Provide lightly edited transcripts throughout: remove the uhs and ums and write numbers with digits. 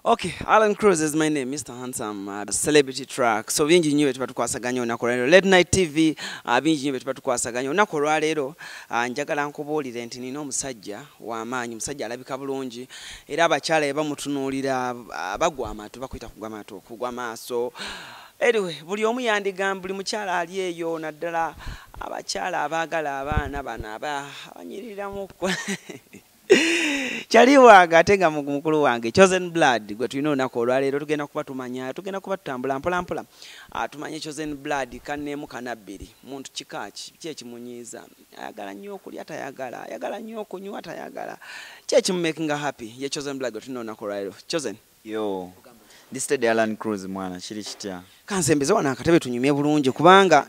Okay, Alan Cruz is my name, Mr. Handsome, celebrity track. So bingi nnyo betuba tukwasaganya olunaku olwaleero. Late Night TV, bingi nnyo betuba tukwasaganya olunaku olwaleero. Njagala nkubuulire nti nina omusajja w'amaanyi, omusajja alabika bulungi era abakyala be bamutunuulira bagwa amatu, bakuyita kugwa amatu, kugwa maaso. Anyway, buli omu yandigamba buli mukyala ali eyo naddala abakyala abaagala abaana bano abanyiriramu Chali wange ate nga mukulu wange Chosen Blood gwe tulina olunaku olwaleero tugenda kuba tumanya tugenda kuba tutambula mpola mpola tumanye Chosen Blood kanneemu kanabbiri muntu kikaaki ki ekimunyiiza ayagala nnyo okulya tayagala ayagala nnyo okunywa tayagala ki ekimumakinga happy ye Chosen Blood gwe tulina olunaku olwaleero Chosen Yo this is Alan Cruz mwana kiri kitya kansembeze wana akatebe tunyumye bulungi kubanga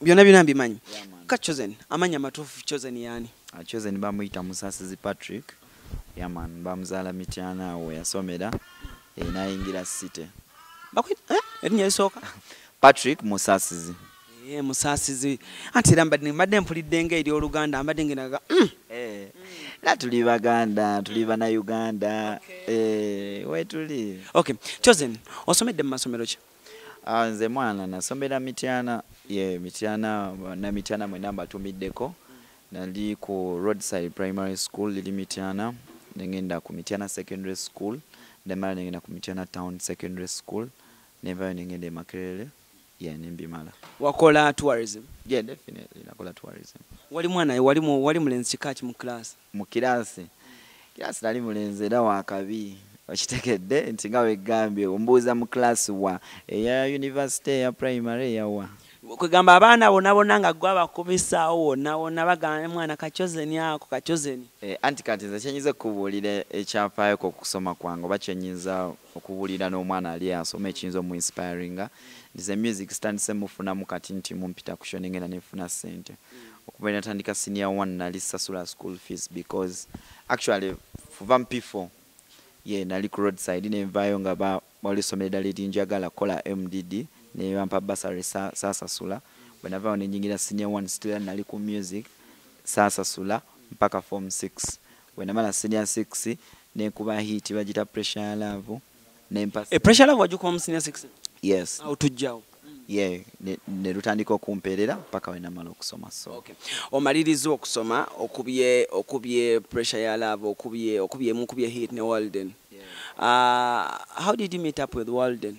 byonna mbimanyi ka Chosen amanya matuufu Chosen yani Chosen bamuyita Musasizi Patrick yaman bamuzaala Mityana we yasomera nayingira city bakwita erinnya lisooka Patrick Musasizi Musasizi anti era mbadde mpulidde nga eri Oluganda mbadde ngenaga na tuli Baganda tuli bana Uganda wetuli okay Chosen osomedde mu masomero ki nze mwana nasomera Mityana Mityana mwe namba tumiddeko nali ku Roadside Primary School lili Mityana nengenda ku Mityana Secondary School ndemala nengenda ku Mityana Town Secondary School never nengenda Makerere nembimala wakola tourism definitely nakola tourism wali mwana wali mulenzi kikaaki mu class mu class nali mulenzi era wakabi okitekedde nti nga wegambye ombuuza mu class wa eya university ya primary yawa kwegamba abaana bonna nga gwe abakubisaawo wonna bagamba mwana Kachozen ako Kachozen anti kati nze kyenyiza okubuulira ekyafaayo okusoma kwange oba kyenyiza okubuulira n'omwana ali asoma ekiyinza omu inspiringa nze music standise mufunamu kati nti mumpita ku show nengenda nefuna ssente okuba natandika senior 1 nali sasula school fees because actually fuva P4 nali ku Roadside nenvaayo nga balisomera ddala ery'enjagala kola MDD ne bampa basari sasasula bwenava nenyingira senior 1 still nali ku music sasasula mpaka form 6 bwenamala senior 6 nekuba hit bagita Pressure ya Love nempa Pressure Love wajuko mu senior 6 yes au tujjao ne lutandika okumpeerera mpaka wenamala okusoma so okay omaliriza okusoma okubye Pressure ya Love okubye hit ne Walden how did you meet up with Walden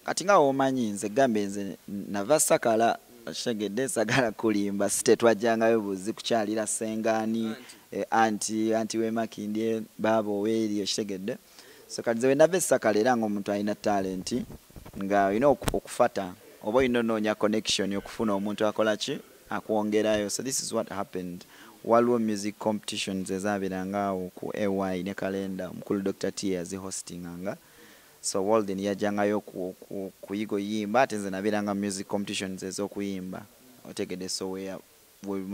kati nga omanyi nze gambe nze nava sakala kitegedde sagala kulimba site twajjangayo buzi kukyalira Sengani anti wemakindye babo weri okitegedde so kati nze nava sakala era ng'omuntu alina talent nga okufata oba inonoonya connection okufuna omuntu akola ki akwongerayo so this is what happened waliwo music competitions ezaaberangawo ku AY ne kalenda omukulu Dr. T yazihostinganga so Walden yajangayo kuyigo yimba ate nze nabiranga music competitions ez'okuyimba otegedde so we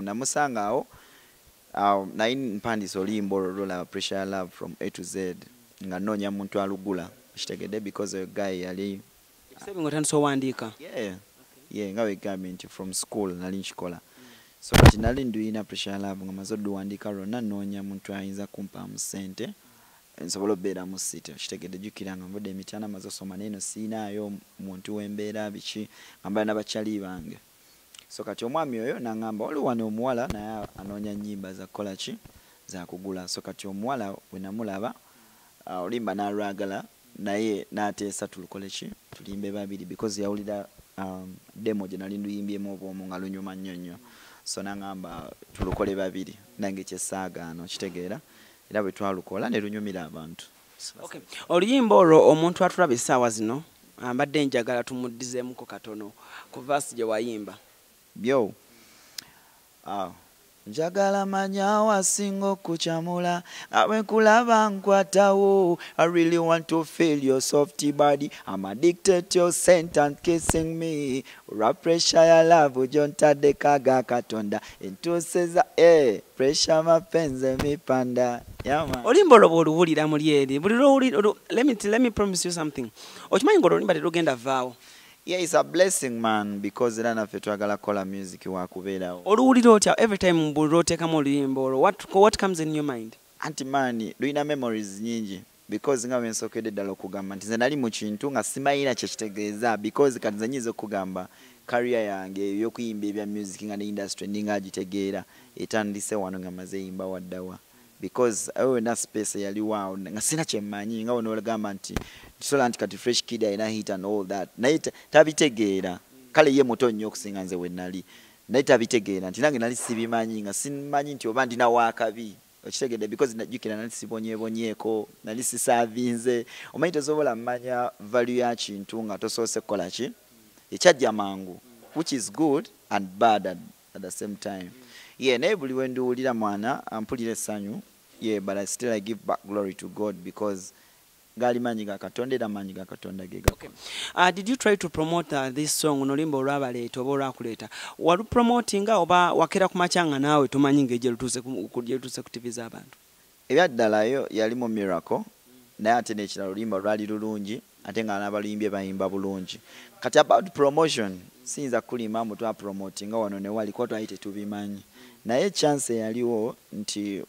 namusangawo naye mpandisa oluyimba olwo lwa Pressure ya Love from A to Z nga noonya muntu alugula kitegedde because a guy yali saving otandisa owandiika nga wegambye nti from school nali nkikola so kati nali nduyina Pressure ya Love nga maze oduwandiika lwonna noonya muntu ayinza kumpaamu ssente nsobola obeera mu city kitegedde jjukira nga mbadde Mityana maze osoma neeno siinaayo muntu w'embeera biki nga mbala n'abakyali bange so kati omwami oyo n'aŋŋamba waliwo wano omuwala naye anoonya nnyimba za kukola ki za kugula so kati omuwala bwe namulaba olimba n'alwagala naye n'ateesa tulukole ki tulimbe babiri because yawulira demo gye nali nduyimbyemu obwomu nga lunyuma nnyo so n'aŋŋamba tulukole babiri nange kyesaagaano kitegeera era bwe twalukola ne lunyumira abantu okay oluyimba olwo omuntu atulaba essaawa zino mbadde njagala tumuddizeemuko katono ku verse gye wayimba byo njagala manya wasinga okukyamula awe kulaba nkwatawo I really want to feel your softy body I'm addicted to your scent and kissing me Rap Pressure ya Love jontadde kaga katonda entuuseza pressure mapenzi mipanda olimba olwo bw'oluwulira muli eri buli let me promise you something okimanyi ng'olwolimba terugenda vaawo Yeah, it's a blessing, man, because era naffe twagala kola music wakubeerawo. Oluwulira otya every time mbulira oteekamu oluyimba olwo what comes in your mind? anti mani luyina memories nyingi because nga wensokedde ddala okugamba nti nze nali mu kintu nga simayina kyekitegeeza because kati nze nyiza okugamba career yange ey'okuyimba ebya music nga ne industry ndinga agitegeera etandise wano nga maze yimba waddawa because wena space yaliwo awo nga sina kyemmanyi nga wona olagamba nti tisobola nti kati fresh kid ayina hit and all that naye tabitegeera kale ye muto nnyo okusinga nze we nali naye tabitegeera nti nange nali sibimanyi nga simanyi nti oba ndina waakabi okitegedde because najjukira nali sibonyebonyeeko nali sisaavinze omanyi tosobola mmanya value ya kintu nga tosoose kukola ki ekyajja mangu which is good and bad at the same time yeah naye buli wendiwulira mwana ampulira essanyu yeah but still I give back glory to God because gali manyi ga Katonda era manyi ga Katonda ge gako. Okay. Did you try to promote this song nolimba olwabaleeta oba olwakuleeta walu promoting oba wakera ku machanga naawe tumanyi ng'ejje lutuse ku TV z'abantu ebyaddalayo yali mu miracle naye ate n'ekirala oluyimba lwali lulungi ate nga n'abaluyimbye bayimba bulungi kati about promotion siyinza kulimba mbu twa promoting wano ne wali kuba twali tetubimanyi naye chance yaliwo nti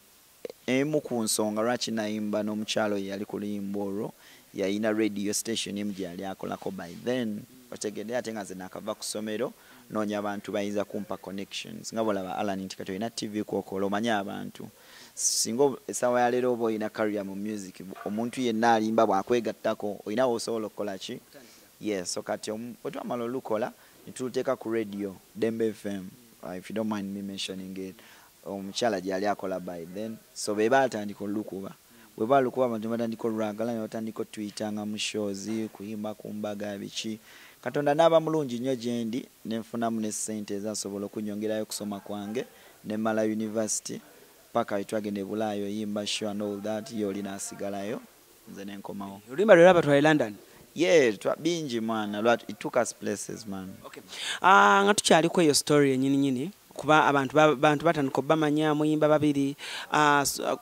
emu ku nsonga lwaki nayimba n'omukyalo yali ku luyimba olwo yayina radio station emu gye yali akolako by then otegedde ate nga nze nakava ku ssomero noonya abantu bayinza kumpa connections nga bolaba Alan nti kati olina TV kwokola omanyi abantu singa essaawa ya leero oba olina career mu music omuntu yenna alimba bw'akwegattako olina osobola okukola ki yes so kati otwamala olukola netuluteeka ku radio Dembe FM if you don't mind me mentioning it omukyala gyali akola by then so be batandika olukuba bwe balukuba abantu batandika olwagala ne batandika tuyitanga mu shows kuyimba ku mbaga biki Katonda n'aba mulungi nnyo gye ndi ne nfunamu ne ssente ezasobola okunyongerayo kusoma kwange ne mala university paka itwagende Bulaayo yimba show and all that yo olina asigalayo nze ne nkomawo oluyimba lwe laba twali London yeah bingi mwana it took us places man okay nga tukyaliko eyo story ennyini kuba abantu batandika bamanya muyimba babiri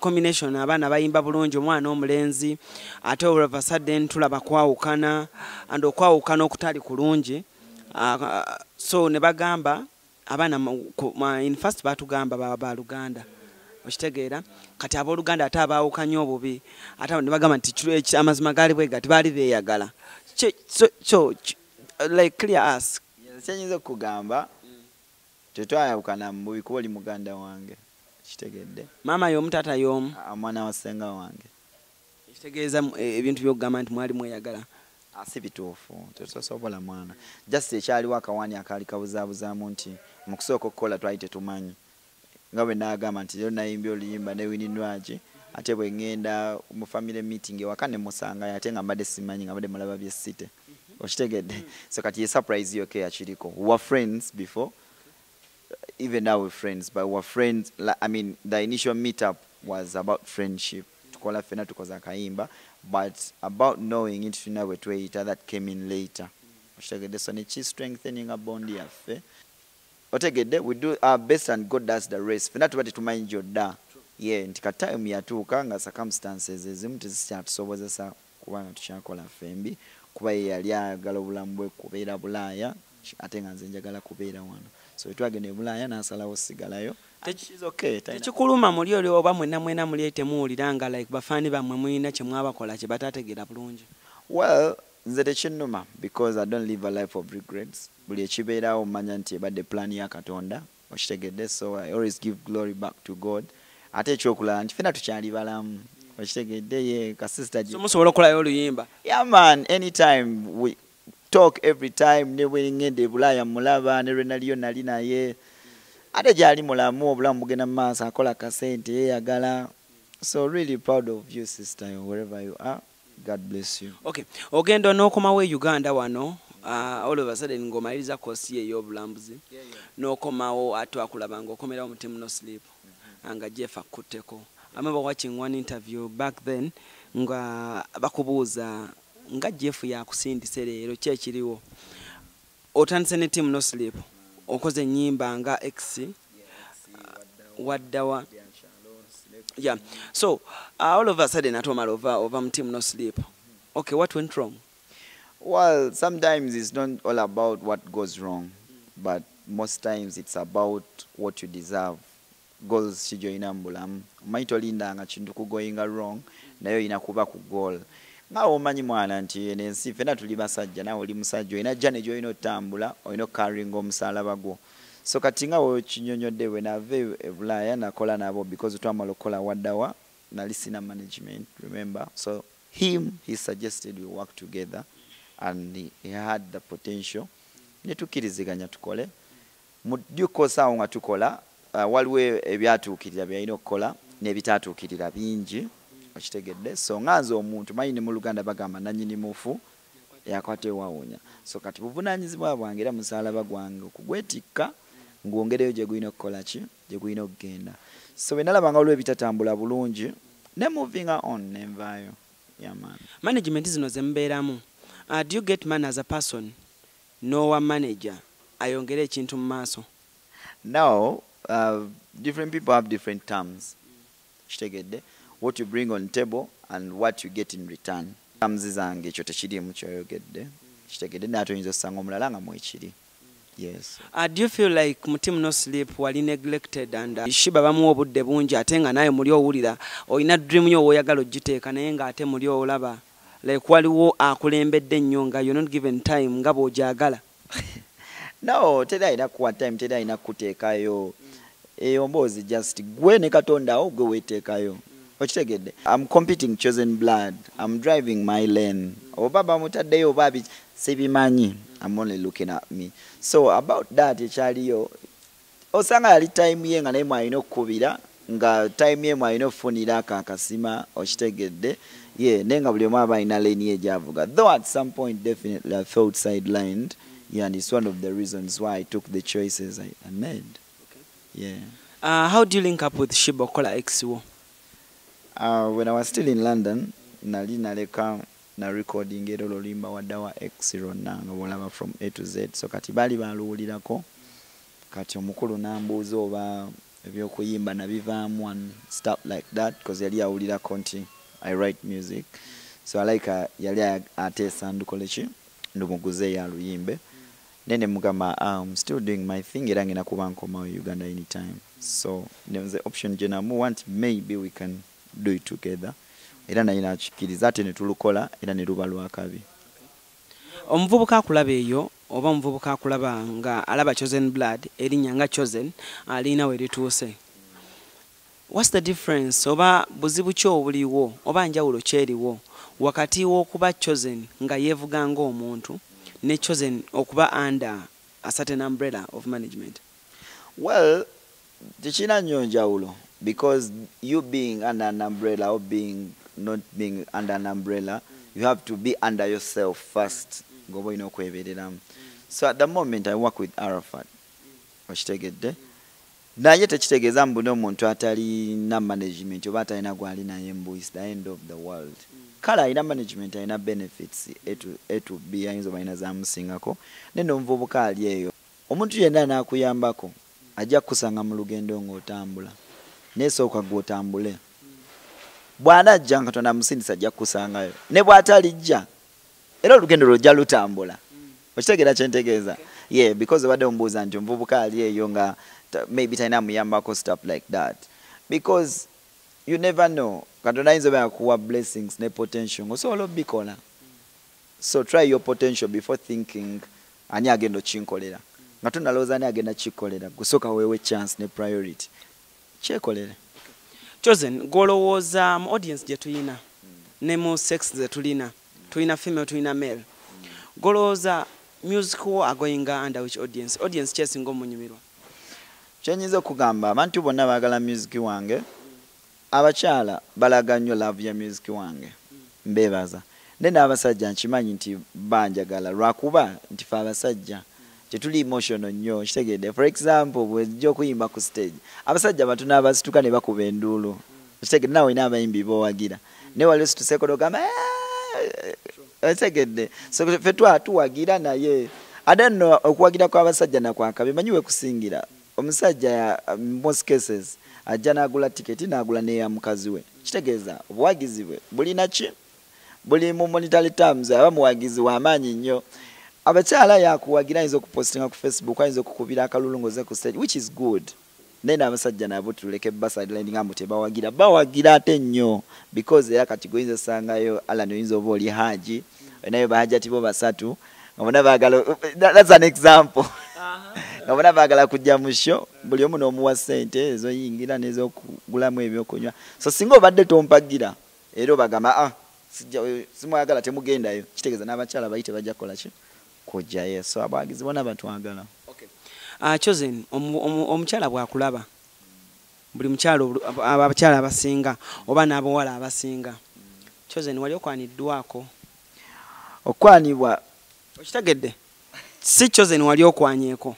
combination abaana bayimba bulungi omwana omulenzi ate all of a sudden tulaba kwawukana and okwawukana okutali kulungi so ne bagamba abaana in first batugamba ba Luganda okitegeera kati abooluganda ate abaawukanye obubi ate ne bagamba nti amazima gaali bwe gati baali beeyagala so like clear us kyenyinza okugamba tetwayawukana mu bubi kuba oli muganda wange kitegedde maama y'omu taata y'omu mwana wa ssenga wange kitegeeza ebintu by'okugamba nti mwali mweyagala si bituufu tetusobola mwana just ekyaliwo akawaani akaali kabuzaabuzaamu nti mu kusooka okukola twali tetumanyi nga bwe naagamba nti leero nayimbye oluyimba ne wininwaki ate bwe ngenda mu family meeting ewaka ne musangayo ate nga mbadde simanyi nga mbadde mulaba byessite okitegedde so kati ye surprise yoke yakiriko we were friends before even now we're friends but we're friends I mean the initial meetup was about friendship tukola fena tukoza akayimba but about knowing it fina bwe tweyita that came in later okitegedde so neki strengthening a bond yaffe otegedde we do our best and God does the rest fena tuba tetumanyi gyodda yeah nti ka time yatuuka nga circumstances ezimu tezikyatusobozesa kubanga tukyakola fembi kuba ye yali ayagala obulamu bwe kubeera Bulaaya ate nga nze njagala kubeera wano so twagenda Bulaaya n'asalawo sigalayo tekikuluma muli oli oba mwena muli temuwulira nga like bafaani bammwe mulina kye mwabakola kye batategeera bulungi well nze tekinnuma because I don't live a life of regrets buli ekibeerawo mmanya nti ebadde plan ya Katonda okitegedde so I always give glory back to God ate ekyokulala nti fena tukyali balamu okitegedde ye kasista so musobola okolayo oluyimba yeah man anytime we talk every time ne bwe ngende Bulaaya mulaba ne lwenaliyo nali naye ate gyali mulamu obulamu bugenda mu maaso akola kasente yeyagala so really proud of you sister wherever you are God bless you okay ogenda n'okomawo Uganda wano all of a sudden ng'omaliriza kosi ey'obulambuzi n'okomawo ate akulaba ng'okomerawo mu Team No Sleep nga Jeff akutteko I remember watching one interview back then nga bakubuuza nga Jeff yakusindise leero ki ekiriwo otandise ne Team No Sleep okoze ennyimba nga X waddawa yeah so all of a sudden atomala over mu Team No Sleep okay what went wrong well sometimes it's not all about what goes wrong but most times it's about what you deserve goals kijoyina mu bulamu omanyi tolindanga kintu kugoyinga wrong naye olina kuba ku goal ngaawe omanyi mwana nti ensi ffenna tuli basajja nawe oli musajja olina jjane gy'olina otambula olina okaringa omusalaba gwo so kati nga wekinyonyodde bwe nava e Bulaaya nakola nabo because twamala okukola waddawa nali sina management remember so he suggested we work together and he had the potential netukkiriziganya tukole mu due course awo nga tukola waliwo ebyatuukirira byalina okukola n'ebitaatuukirira bingi okitegedde so nganze omuntu mayini mu Luganda bagamba nanyini mufu yakwate wawunya so kati buvunaanyizibwa bwange era musalaba gwange okugwetikka ngwongereyo gye gulina okukola ki gye gulina okugenda so bwe nalabanga waliwo ebitatambula bulungi ne moving on nenvaayo yaman management zino ze mbeeramu do you get man as a person nowa manager ayongere ekintu mu maaso now different people have different terms kitegedde what you bring on table and what you get in return terms zange ekyo tekirimu kyoyogedde kitegedde naate oyinza osanga omulala nga mwekiri yes do you feel like mu team no sleep wali neglected and shiba bamuwa obudde bungi ate nga naye muli owulira olina dream yo woyagala ogiteeka naye nga ate muli olaba like waliwo akulembedde ennyo nga you're not given time nga bw'ogyagala no teri alina kuwa time teri alina kuteekayo eyo mboozi just gwe ne Katonda awo gwe weeteekayo okitegedde I'm competing chosen blood I'm driving my lane oba bamutaddeyo oba sibimanyi I'm only looking at me so about that ekyaliyo osanga yali time ye nga naye mwalina okukubira nga time ye mwalina okufunira akakasima okitegedde yeah naye nga buli omu aba alina lane ye gyavuga though at some point definitely I felt sidelined yeah and it's one of the reasons why I took the choices I made yeah how do you link up with Shiba Okola XO when I was still in London nali naleka na recording ero lolimba waddawa X0 nanga bolaba from A to Z so kati bali baluwulirako kati omukulu nambuuza oba ebyokuyimba nabivaamu and stuff like that because yali awulirako nti I write music so I like yali ateesa ndukoleki ndumuguze ya luyimbe nene mugamba I'm still doing my thing era ngina kuba nkoma Uganda anytime so there was the option je namu want maybe we can do it together era naye nakikiriza ate ne tulukola era ne luba lwakabi omuvubuka akulaba eyo oba omuvubuka akulaba nga alaba chosen blood erinnya nga chosen alina we lituuse what's the difference oba buzibu ki obuliwo oba njawulo kyeriwo wakati w'okuba chosen nga yeevuga ng'omuntu ne chosen okuba under a certain umbrella of management well tekina nnyo njawulo because you being under an umbrella or being not being under an umbrella you have to be under yourself first ngoba ino kwebereramu so at the moment I work with Arafat okitegedde naye tekitegeeza mbuno omuntu atali na management oba atalina gwali naye mbu is the end of the world kala alina management alina benefits A to B ayinza oba alina zamusingako nene omuvubuka ali eyo omuntu yenna naakuyambako ajja kukusanga mu lugendo ng'otambula nesooka gw'otambule bw'anajja nga tonamusindisa ajja kukusangayo ne bw'atalijja era olugendo lwojja lutambula okitegeera kyentegeeza yeah because obadde omubuuza nti omuvubuka ali eyo nga maybe talina muyambako stuff like that because you never know Katonda ayinza oba yakuwa blessings ne potential ng'osobola obbikola so try your potential before thinking ani agenda okinkolera nga tonalowooza ani agenda kikolera gusooka weewe chance ne priority kyekolere chosen golowooza mu audience gye tulina ne mu sex ze tulina female tulina male golowooza music wo agoyinga under which audience kyesinga omunyumirwa kyenyinza okugamba abantu bonna baagala music wange abakyala balaga nnyo love ya music wange mbeebaza ne n'abasajja nkimanyi nti banjagala lwakuba nti fe abasajja tetuli emotional nnyo kitegedde for example bwejja okuyimba ku stage abasajja batono abasituka ne bakuba enduulu kitegedde nawe ina abayimbi bowagira ne waliwo situsekodo gamba kitegedde so fe tuwagira naye ate nno okuwagira kw'abasajja nakwakabi manyiwe kusingira omusajja most cases ajja n'agula tiketi n'agula n'eya mukazi we kitegeeza obuwagizi bwe bulina ki buli mu monetary terms aba muwagizi w'amaanyi nnyo abakyala yakuwagira ayinza okupostinga ku Facebook ayinza okukubira akalulungoze ku stage which is good nene abasajja nabo tuleke basadline ngambo bawagira ate nnyo because era kati goyinza sangayo Alan oyinza oba oli haji nayo bahajati bo basatu ngabona bagala that's an example ngabona bagala kujja mu show buli omu n'omuwa ssente ezo yingira nezo kugulamu ebyokunywa so singa obadde tompagira era bagamba sijja simwagala temugendayo kitegeeza n'abakyala bayite bajja kola ki kujjayo so abagizi bona batwagala. Chosen omukyala bwakulaba buli mukyalo abakyala abasinga oba n'abawala abasinga Chosen wali okwaniddwako okwanibwa okitegedde si Chosen wali okwanyeko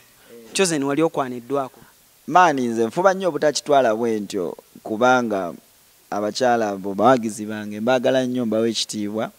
Chosen wali okwaniddwako maani nze nfuba nnyo obutakitwala bwentyo kubanga abakyala abo bawagizi bange mbagala nnyo mbawe ekitiibwa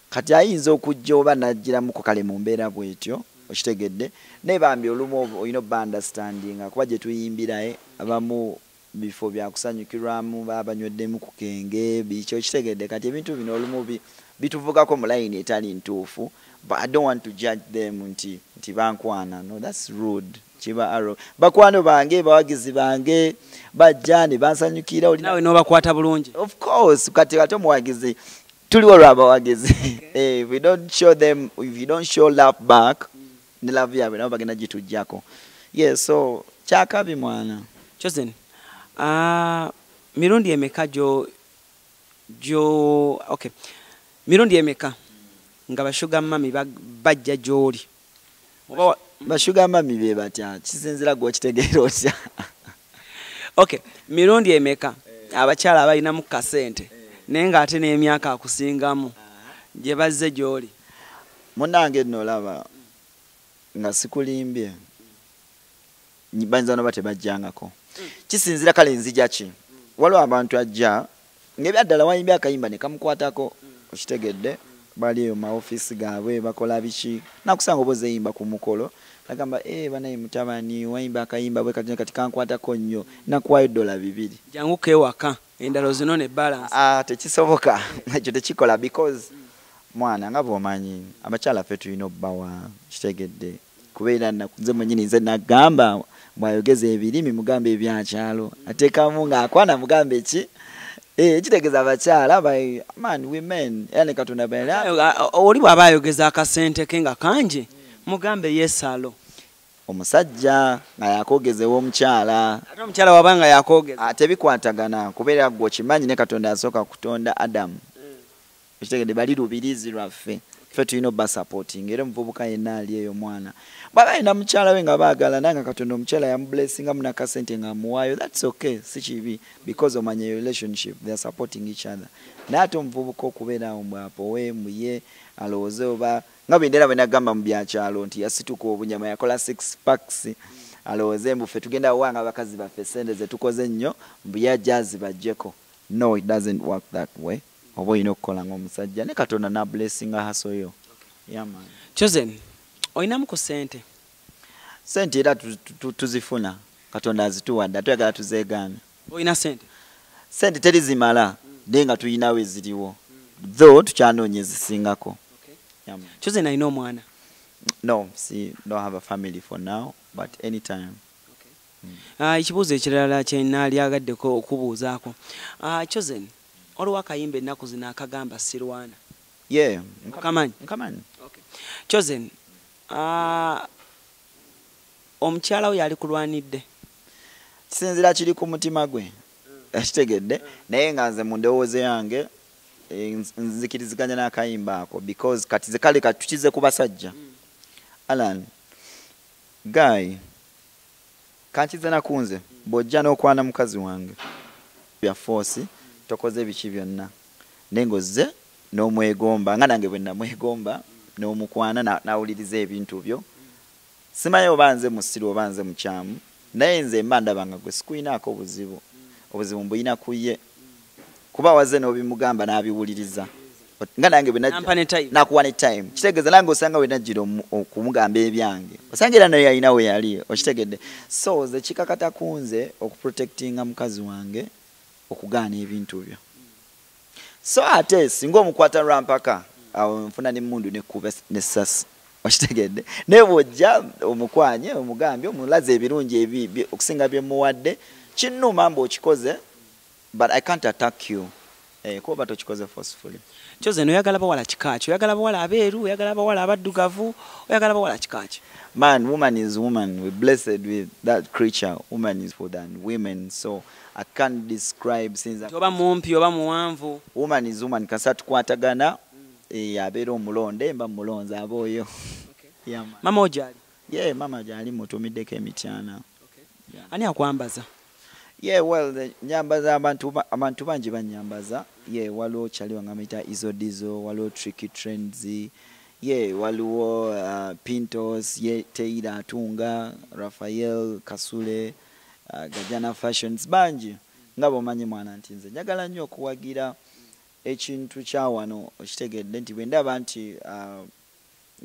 kati ayinza okujja oba najjiramuko kale mu mbeera bwetyo okitegedde naye bambi olumu olina obba understanding kuba gye tuyimbirae abamu bifo bya kusanyukirwamu babanyweddemu ku kenge biki okitegedde kati ebintu bino olumu bituvugako mu layini etali ntuufu but I don't want to judge them nti bankwana no that's rude chiba arrow bakwano bange bawagizi bange bajja ne bansanyukira oli nawe nobakwata bulungi of course kati omuwagizi tuliwo lwabawagizi if we don't show them if you don't show love back ne love yawe nabo bagenda gitujjako yes so kyakabi mwana Chosen mirundi emeka okay mirundi emeka nga bashuga mami bajja joli oba bashuga mami be batya kisinzira gwo kitegeera otya okay mirundi emeka abakyala abalina mu kasente nenga ate n'emyaka akusingamu gye bazze joli munange nno laba nga sikulimbye banza no bate bajjangako kisinzira kale nzija ki waliwo abantu ajja ng'ebyaddala wayimbye akayimba ne kamukwatako okitegedde bali eyo ma office gaabwe bakola biki nakusanga oboze yimba ku mukolo agamba banaye mutabani wayimba akayimba bwe kati kankwatako nnyo nakuwayo $200 jangu kewaka endalo zino ne balance tekisoboka ekyo tekikola because mwana nga bwomanyi abakyala ffe tulina obbawa kitegedde kubeera nze mwenyini nze nagamba mwayogeza ebirimi mugamba ebyakyalo ateekamu ng'akwana mugamba eki ekitegeeza abakyala man women yani katonda oli bw'aba ayogeza akasente ke nga kangi mugambe yesalo omusajja nga yakogezewo omukyala ate omukyala wabanga yakogeza tebikwatagana kubeera gwe okimanyi ne katonda asooka kutonda Adamu ekitegedde bali lubirizi lwaffe ffe tulina obba supporting era omuvubuka yenna ali eyo mwana bwaba alina mukyala we nga baagala nanga katonda omukyala yamublessingamu nakasente nga amuwaayo that's okay si kibi because omanya relationship they are supporting each other naye ate omuvubuka okubeera awo mbwapowe muye alowooze oba nga bendera bwe nagamba mu byakyalo nti yasituka obunyama yakola 6 packs alowooze mbu ffe tugenda wanga abakazi baffe sente ze tukoze nnyo mbu yajja azibajjeko no it doesn't work that way oba olina okukola ng'omusajja ne katonda na blessinga hasoyo yaman Chosen olinamu ku sente era tuzifuna katonda azituwadde atuyagala tuzeegaana olina sente terizimala naye nga tuyinawo eziriwo though tukyanoonya ezisingako. Chosen alina omwana no don't have a family for now but anytime. Ekibuuzo ekirala kye naalyagadeko okubuuzaako Chosen oliwo akayimba ennaku zino akagamba Sirwana nkamanyi Chosen omukyala we yali kulwanidde kisinzira kiri ku mutima gwe akitegedde naye nga nze mu ndowooza yange nzikiriziganya n'akayimba ako because kati ze kale katukize ku basajja Alan guy kankize nakunze bw'ojja n'okwana mukazi wange bya force tokoze biki byonna nengoze n'omwegomba nga nange bwe namwegomba n'omukwana nawuliriza ebintu byo simanyi oba nze musiru oba nze mukyamu naye nze mba ndabanga gwe sikuyinaako obuzibu mbuyina kuye kuba waze n'obimugamba n'abiwuliriza nga nange bwe nakuwa ne time kitegeeza nange osanga we najjira okumugamba ebyange osanga era naye yalina we yali okitegedde so ze kikakata kunze okuprotectinga mukazi wange okugaana ebintu byo so ate singa omukwata lwampaka awo nfuna n'emmundu nekkuba n'essasi okitegedde naye bw'ojja omukwanye omugambye omulaze ebirungi ebi okusinga bye muwadde kinnuma mbu okikoze but I can't attack you kuba tokikoze forcefully. Chosen oyagala bawala kikaaki, oyagala bawala abeeru, oyagala bawala abaddugavu, oyagala bawala kikaaki? Man, woman is woman. We're blessed with that creature. Woman is more than women. So I can't describe since oba mumpi oba muwanvu. Woman is woman. Kasa tukwatagana abeera omulonde mba mulonze aboyo. Yeah, mama ojali? Yeah, mama jali mutumiddeko emityana. Okay. Yeah. Ani akwambaza? Yeah, well, nyambaza abantu bangi banyambaza. Yeah, waliwo kyaliwo ngamita Izodizo, waliwo Tricky Trends. Yeah, waliwo Pintos, yeah, Teira Atunga, Raphael Kasule, Gajana Fashions bangi. Nga bomanyi mwana nti nze njagala nnyo okuwagira ekintu kya wano okitegedde nti bwe ndaba nti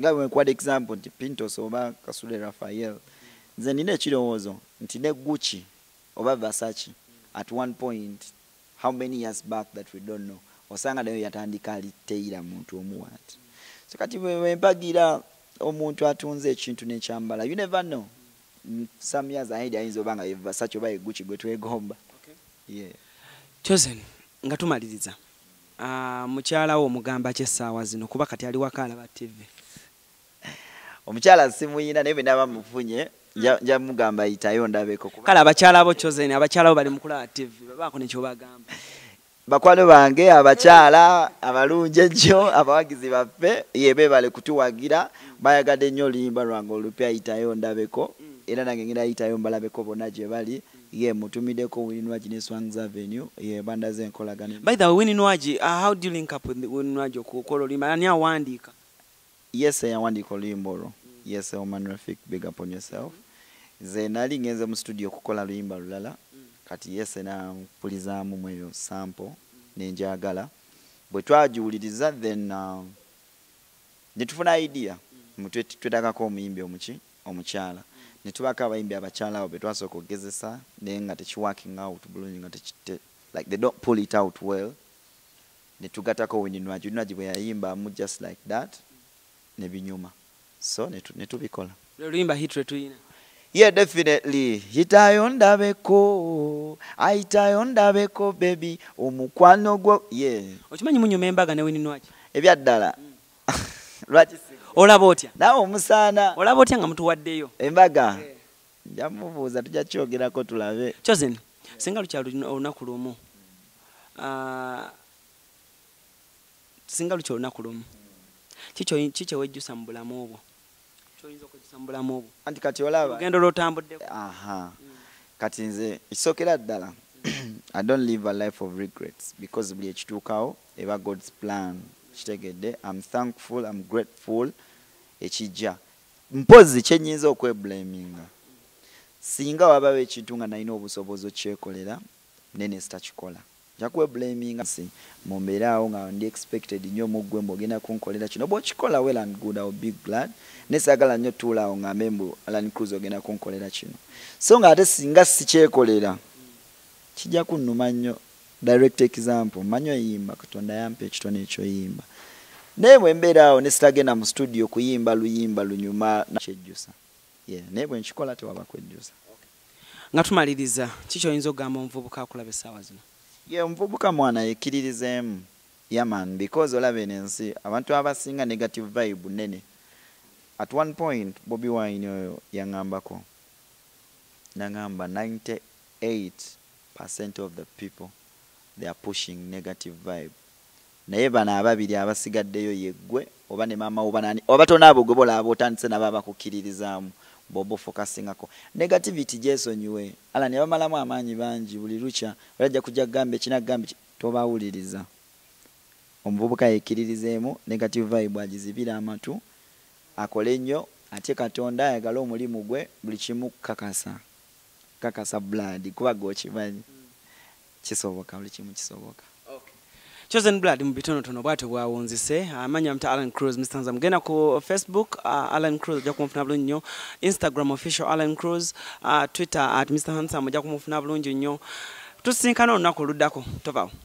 nga bwe nkuwadde example nti Pintos oba Kasule Raphael nze nina ekirowoozo nti ne Gucci oba Versace at one point how many years back that we don't know osanga nayo yatandika ali Teira muntu omuwati. So kati bwe mpagira omuntu atunze ekintu n'ekyambala you never know some years ahead ayinza oba nga Versace oba Gucci gwe twegomba. Okay. Yeah. Chosen nga tumaliriza mukyala wo omugamba ky'essaawa zino kuba kati ali waka alaba TV. Omukyala simuyina naye bwe ndaba mufunye nja mugamba ayitayo ndabeko. Kale abakyala abo Chosen abakyala bo bali mu kulaba TV babaako nekyo bagamba. Bakwano bange abakyala abalungi ejjo abawagizi baffe yebe bale kutuwagira bayagadde nnyo oluyimba lwange olupya ayitayo ndabeko era nange ngenda ayitayo mbalabeko bonna gye bali ye mutumiddeko Winwaji ne Swang's Avenue ye bandaze enkolagana. By the way, Winwaji, how do you link up with Winwaji okukola oluyimba ani awandiika? Yes, yawandiika oluyimba olwo. Yes, Oman Rafik, big up on yourself. Ze nali ngenze mu studio okukola luyimba lulala kati yes na mpulizaamu mweyo sample nenjagala bwe twajiwuliriza then netufuna idea mutwe twetagako omuyimbi omukyala netubaka abayimbi abakyala abo betwasooka okugezesa naye nga tekiworking out bulungi nga like they don't pull it out well netugatako Winwaji bwe yayimba mu just like that nebinyuma so netubikola oluyimba hit rate tuyina. Yeah, definitely. Hitayo ndabeko, aitayo ndabeko baby, omukwano gwo. Yeah. Okimanyi munyuma embaga ne Winwaji? Ebyaddala. Lwaki olaba otya? Nawe omusaana. Olaba otya nga mutuwaddeyo? Embaga. Nja mubuuza tujja kyogerako tulabe. Chosen, singa lukyalo olunaku lumu. Singa lukyalo olunaku lumu. Kiki wejjusa mu bulamu obwo? Anti kati olaba gendo lotambudde. Aha. Kati nze isokera ddala I don't live a life of regrets because buli ekituukawo eba God's plan kitegedde. I'm thankful, I'm grateful ekijja mpozi kyenyinza okweblaminga singa wabawo ekintu nga nalina obusobozi okyekolera nene sitakikola nja kweblaminga si mumbeerawo nga ndi expected nnyo muggwe mbogenda kunkolera kino bw'okikola well and good I'll be glad nesagala nnyo tuulaawo ngambe mbu Alan Cruz ogenda kunkolera kino so nga ate singa sikyekolera kijja kunnuma nnyo. Direct example manyo yimba Katonda yampa ekitone ekyo yimba naye bwe mbeeraawo ne sitagenda mu studio kuyimba luyimba lunyuma nakyejjusa naye bwe nkikola tewaba kwejjusa. Nga tumaliriza kiki oyinza okugamba omuvubuka akulaba essaawa zino? Omuvubuka mwana yekkiririzeemu yaman because olaba eno ensi abantu abasinga negative vibe nene. At one point Bobi Wine oyo yangambako nangamba 98% of the people they are pushing negative vibe. Naye bana ababiri abasigaddeyo yeggwe oba ne mama oba nani oba tonaabo gwe bolaba otandise nabo abakukkiririzaamu bobo focusingako negativity jesonyiwe ala ne bamalamu amaanyi bangi buli lucha olajja kujja gambe kinagambe tobawuliriza. Omuvubuka yekkiririzeemu negative vibe agizibira amatu akole nnyo ate Katonda ayagala omulimu gwe buli kimu kakasa blood kuba gokimanyi kisoboka buli kimu kisoboka. Chosen Blood mu bitonotono bwate bwawunzise amanya mta Alan Cruz Mr. Hanza mgenda ku Facebook Alan Cruz ojja kumufuna bulungi nnyo, Instagram official Alan Cruz, Twitter @Mr. Hanza ojja kumufuna bulungi nnyo. Tusinkana olunaku oluddako tovaawo.